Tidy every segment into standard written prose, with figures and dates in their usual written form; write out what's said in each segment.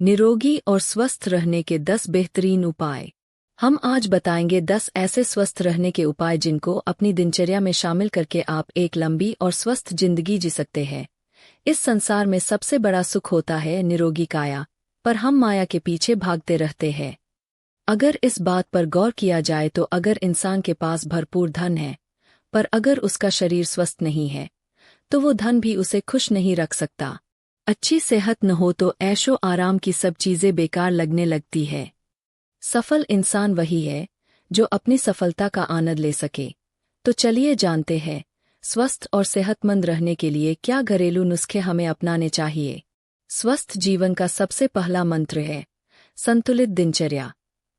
निरोगी और स्वस्थ रहने के 10 बेहतरीन उपाय। हम आज बताएंगे 10 ऐसे स्वस्थ रहने के उपाय जिनको अपनी दिनचर्या में शामिल करके आप एक लंबी और स्वस्थ जिंदगी जी सकते हैं। इस संसार में सबसे बड़ा सुख होता है निरोगी काया, पर हम माया के पीछे भागते रहते हैं। अगर इस बात पर गौर किया जाए तो अगर इंसान के पास भरपूर धन है, पर अगर उसका शरीर स्वस्थ नहीं है, तो वो धन भी उसे खुश नहीं रख सकता। अच्छी सेहत न हो तो ऐशो आराम की सब चीजें बेकार लगने लगती है। सफल इंसान वही है जो अपनी सफलता का आनंद ले सके। तो चलिए जानते हैं, स्वस्थ और सेहतमंद रहने के लिए क्या घरेलू नुस्खे हमें अपनाने चाहिए। स्वस्थ जीवन का सबसे पहला मंत्र है संतुलित दिनचर्या।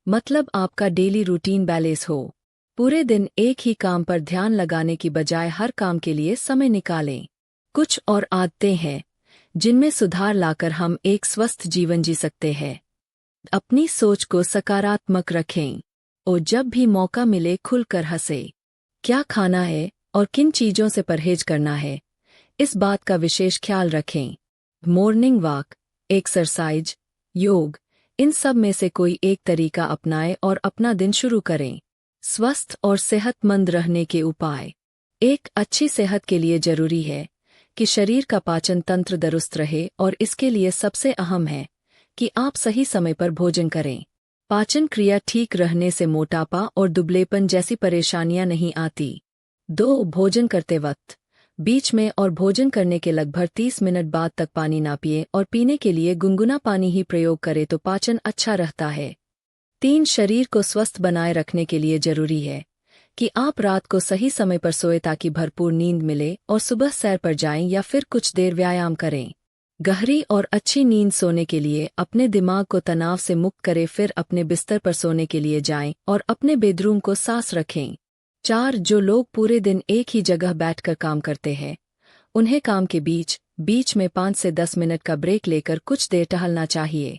मतलब आपका डेली रूटीन बैलेंस हो। पूरे दिन एक ही काम पर ध्यान लगाने की बजाय हर काम के लिए समय निकालें। कुछ और आदतें हैं जिनमें सुधार लाकर हम एक स्वस्थ जीवन जी सकते हैं। अपनी सोच को सकारात्मक रखें और जब भी मौका मिले खुलकर हंसे। क्या खाना है और किन चीजों से परहेज करना है, इस बात का विशेष ख्याल रखें। मॉर्निंग वॉक, एक्सरसाइज, योग, इन सब में से कोई एक तरीका अपनाएं और अपना दिन शुरू करें। स्वस्थ और सेहतमंद रहने के उपाय। एक अच्छी सेहत के लिए जरूरी है कि शरीर का पाचन तंत्र दुरुस्त रहे और इसके लिए सबसे अहम है कि आप सही समय पर भोजन करें। पाचन क्रिया ठीक रहने से मोटापा और दुबलेपन जैसी परेशानियां नहीं आती। 2. भोजन करते वक्त, बीच में और भोजन करने के लगभग 30 मिनट बाद तक पानी ना पिए और पीने के लिए गुनगुना पानी ही प्रयोग करें तो पाचन अच्छा रहता है। 3. शरीर को स्वस्थ बनाए रखने के लिए जरूरी है कि आप रात को सही समय पर सोएं ताकि भरपूर नींद मिले और सुबह सैर पर जाएं या फिर कुछ देर व्यायाम करें। गहरी और अच्छी नींद सोने के लिए अपने दिमाग को तनाव से मुक्त करें, फिर अपने बिस्तर पर सोने के लिए जाएं और अपने बेडरूम को साफ रखें। 4. जो लोग पूरे दिन एक ही जगह बैठकर काम करते हैं, उन्हें काम के बीच में 5 से 10 मिनट का ब्रेक लेकर कुछ देर टहलना चाहिए।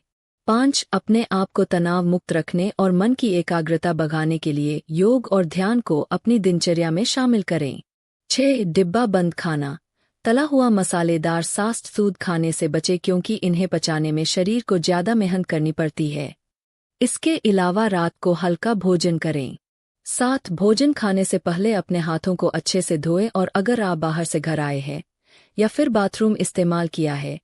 5. अपने आप को तनाव मुक्त रखने और मन की एकाग्रता बढ़ाने के लिए योग और ध्यान को अपनी दिनचर्या में शामिल करें। 6. डिब्बा बंद खाना, तला हुआ मसालेदार फास्ट फूड खाने से बचें क्योंकि इन्हें पचाने में शरीर को ज्यादा मेहनत करनी पड़ती है। इसके अलावा रात को हल्का भोजन करें। 7. भोजन खाने से पहले अपने हाथों को अच्छे से धोएं और अगर आप बाहर से घर आए हैं या फिर बाथरूम इस्तेमाल किया है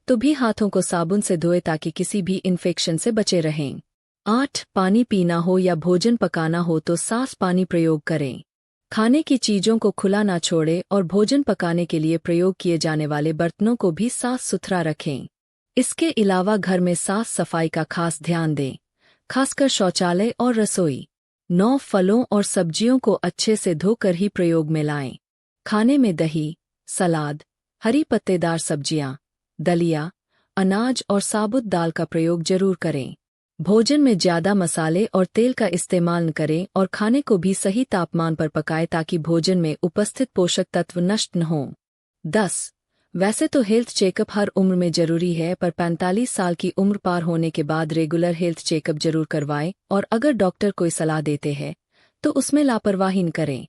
तो भी हाथों को साबुन से धोएं ताकि किसी भी इन्फेक्शन से बचे रहें। 8. पानी पीना हो या भोजन पकाना हो तो साफ पानी प्रयोग करें। खाने की चीजों को खुला ना छोड़ें और भोजन पकाने के लिए प्रयोग किए जाने वाले बर्तनों को भी साफ सुथरा रखें। इसके अलावा घर में साफ सफाई का खास ध्यान दें, खासकर शौचालय और रसोई। 9. फलों और सब्जियों को अच्छे से धोकर ही प्रयोग में लाएं। खाने में दही, सलाद, हरी पत्तेदार सब्जियां, दलिया, अनाज और साबुत दाल का प्रयोग जरूर करें। भोजन में ज्यादा मसाले और तेल का इस्तेमाल न करें और खाने को भी सही तापमान पर पकाएं ताकि भोजन में उपस्थित पोषक तत्व नष्ट न हों। 10. वैसे तो हेल्थ चेकअप हर उम्र में जरूरी है, पर 45 साल की उम्र पार होने के बाद रेगुलर हेल्थ चेकअप जरूर करवाएं और अगर डॉक्टर कोई सलाह देते हैं तो उसमें लापरवाही न करें।